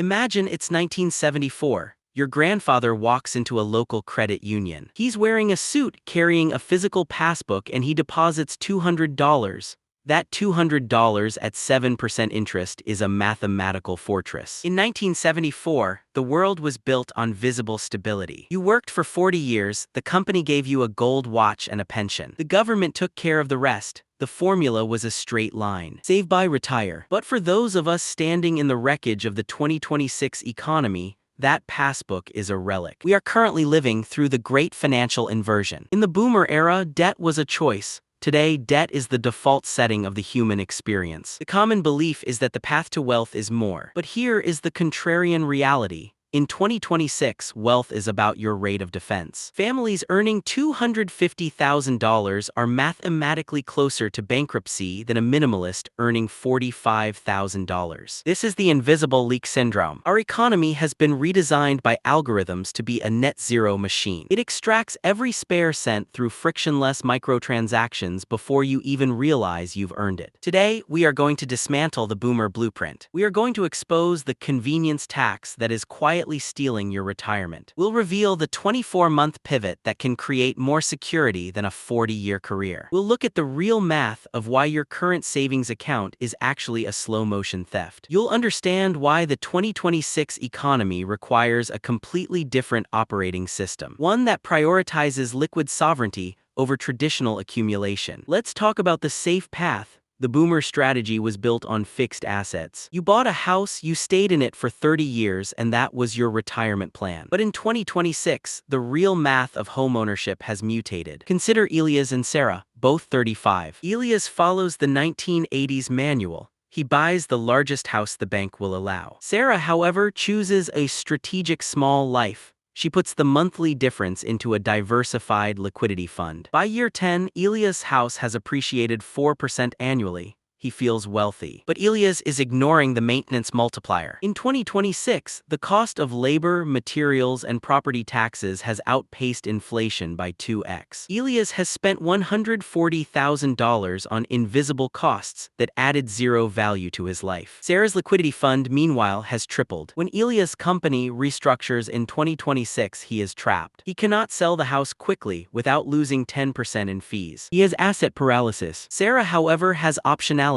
Imagine it's 1974. Your grandfather walks into a local credit union. He's wearing a suit, carrying a physical passbook, and he deposits $200. That $200 at 7% interest is a mathematical fortress. In 1974, the world was built on visible stability. You worked for 40 years, the company gave you a gold watch and a pension. The government took care of the rest. The formula was a straight line. Save by retire. But for those of us standing in the wreckage of the 2026 economy, that passbook is a relic. We are currently living through the great financial inversion. In the boomer era, debt was a choice. Today, debt is the default setting of the human experience. The common belief is that the path to wealth is more. But here is the contrarian reality. In 2026, wealth is about your rate of defense. Families earning $250,000 are mathematically closer to bankruptcy than a minimalist earning $45,000. This is the invisible leak syndrome. Our economy has been redesigned by algorithms to be a net zero machine. It extracts every spare cent through frictionless microtransactions before you even realize you've earned it. Today, we are going to dismantle the boomer blueprint. We are going to expose the convenience tax that is quietly stealing your retirement. We'll reveal the 24-month pivot that can create more security than a 40-year career. We'll look at the real math of why your current savings account is actually a slow-motion theft. You'll understand why the 2026 economy requires a completely different operating system, one that prioritizes liquid sovereignty over traditional accumulation. Let's talk about the safe path. The boomer strategy was built on fixed assets. You bought a house, you stayed in it for 30 years, and that was your retirement plan. But in 2026, the real math of homeownership has mutated. Consider Elias and Sarah, both 35. Elias follows the 1980s manual. He buys the largest house the bank will allow. Sarah, however, chooses a strategic small life. She puts the monthly difference into a diversified liquidity fund. By year 10, Elias' house has appreciated 4% annually. He feels wealthy. But Elias is ignoring the maintenance multiplier. In 2026, the cost of labor, materials, and property taxes has outpaced inflation by 2x. Elias has spent $140,000 on invisible costs that added zero value to his life. Sarah's liquidity fund, meanwhile, has tripled. When Elias' company restructures in 2026, he is trapped. He cannot sell the house quickly without losing 10% in fees. He has asset paralysis. Sarah, however, has optionality.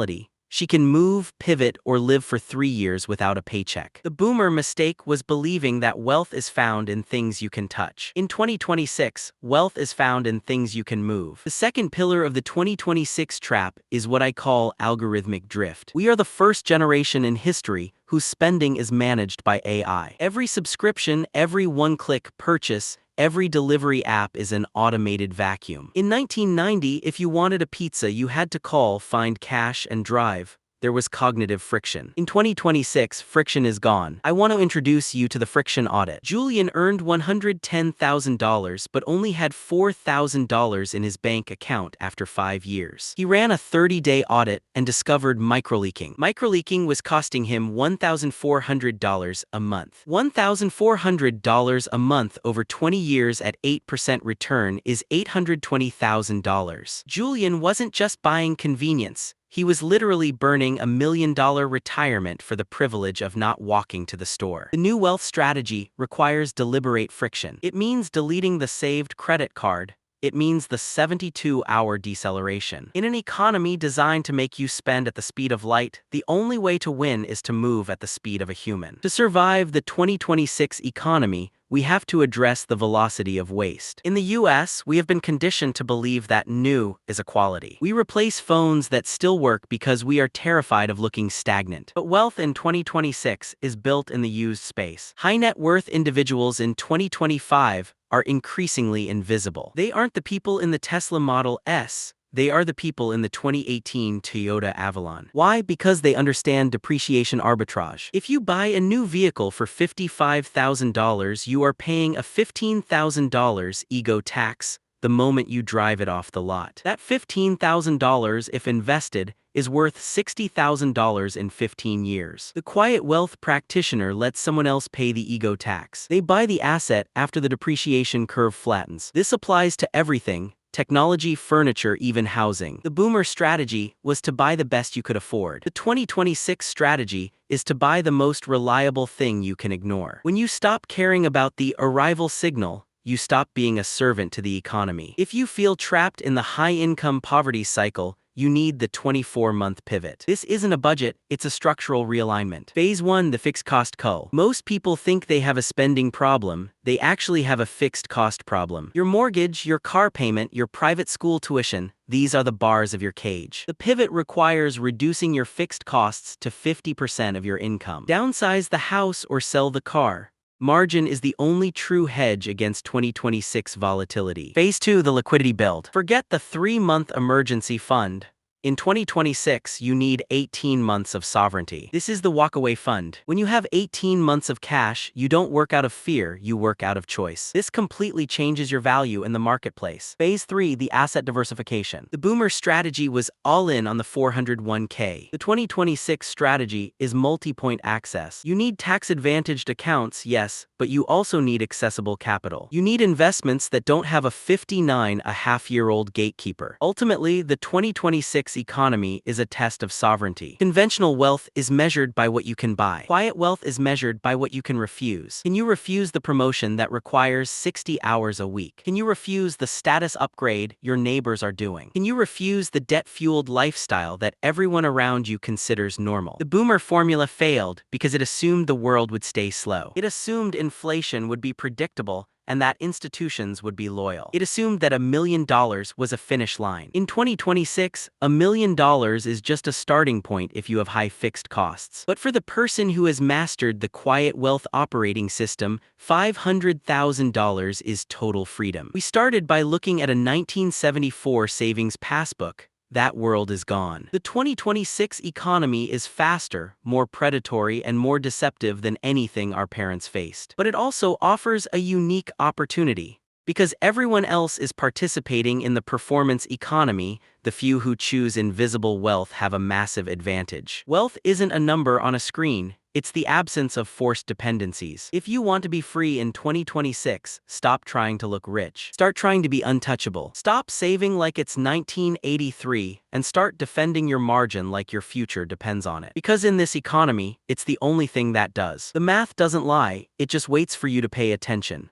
She can move, pivot, or live for 3 years without a paycheck. The boomer mistake was believing that wealth is found in things you can touch. In 2026, wealth is found in things you can move. The second pillar of the 2026 trap is what I call algorithmic drift. We are the first generation in history whose spending is managed by AI. Every subscription, every one-click purchase, every delivery app is an automated vacuum. In 1990, if you wanted a pizza, you had to call, find cash, and drive. There was cognitive friction. In 2026, friction is gone. I want to introduce you to the friction audit. Julian earned $110,000 but only had $4,000 in his bank account after 5 years. He ran a 30-day audit and discovered microleaking. Microleaking was costing him $1,400 a month. $1,400 a month over 20 years at 8% return is $820,000. Julian wasn't just buying convenience. He was literally burning $1 million retirement for the privilege of not walking to the store. The new wealth strategy requires deliberate friction. It means deleting the saved credit card. It means the 72-hour deceleration. In an economy designed to make you spend at the speed of light, the only way to win is to move at the speed of a human. To survive the 2026 economy, we have to address the velocity of waste. In the US, we have been conditioned to believe that new is a quality. We replace phones that still work because we are terrified of looking stagnant. But wealth in 2026 is built in the used space. High net worth individuals in 2025 are increasingly invisible. They aren't the people in the Tesla Model S. They are the people in the 2018 Toyota Avalon. Why? Because they understand depreciation arbitrage. If you buy a new vehicle for $55,000, you are paying a $15,000 ego tax the moment you drive it off the lot. That $15,000, if invested, is worth $60,000 in 15 years. The quiet wealth practitioner lets someone else pay the ego tax. They buy the asset after the depreciation curve flattens. This applies to everything: technology, furniture, even housing. The boomer strategy was to buy the best you could afford. The 2026 strategy is to buy the most reliable thing you can ignore. When you stop caring about the arrival signal, you stop being a servant to the economy. If you feel trapped in the high-income poverty cycle, you need the 24-month pivot. This isn't a budget, it's a structural realignment. Phase 1, the fixed cost cull. Most people think they have a spending problem, they actually have a fixed cost problem. Your mortgage, your car payment, your private school tuition, these are the bars of your cage. The pivot requires reducing your fixed costs to 50% of your income. Downsize the house or sell the car. Margin is the only true hedge against 2026 volatility. Phase 2, the liquidity build. Forget the 3-month emergency fund. In 2026, you need 18 months of sovereignty. This is the walkaway fund. When you have 18 months of cash, you don't work out of fear, you work out of choice. This completely changes your value in the marketplace. Phase 3, the asset diversification. The boomer strategy was all in on the 401k. The 2026 strategy is multi-point access. You need tax-advantaged accounts, yes, but you also need accessible capital. You need investments that don't have a 59-and-a-half-year-old gatekeeper. Ultimately, the 2026 economy is a test of sovereignty. Conventional wealth is measured by what you can buy. Quiet wealth is measured by what you can refuse. Can you refuse the promotion that requires 60 hours a week? Can you refuse the status upgrade your neighbors are doing? Can you refuse the debt-fueled lifestyle that everyone around you considers normal? The boomer formula failed because it assumed the world would stay slow. It assumed inflation would be predictable and that institutions would be loyal. It assumed that $1 million was a finish line. In 2026, $1 million is just a starting point if you have high fixed costs. But for the person who has mastered the quiet wealth operating system, $500,000 is total freedom. We started by looking at a 1974 savings passbook. That world is gone. The 2026 economy is faster, more predatory, and more deceptive than anything our parents faced. But it also offers a unique opportunity. Because everyone else is participating in the performance economy, the few who choose invisible wealth have a massive advantage. Wealth isn't a number on a screen. It's the absence of forced dependencies. If you want to be free in 2026, stop trying to look rich. Start trying to be untouchable. Stop saving like it's 1983 and start defending your margin like your future depends on it. Because in this economy, it's the only thing that does. The math doesn't lie, it just waits for you to pay attention.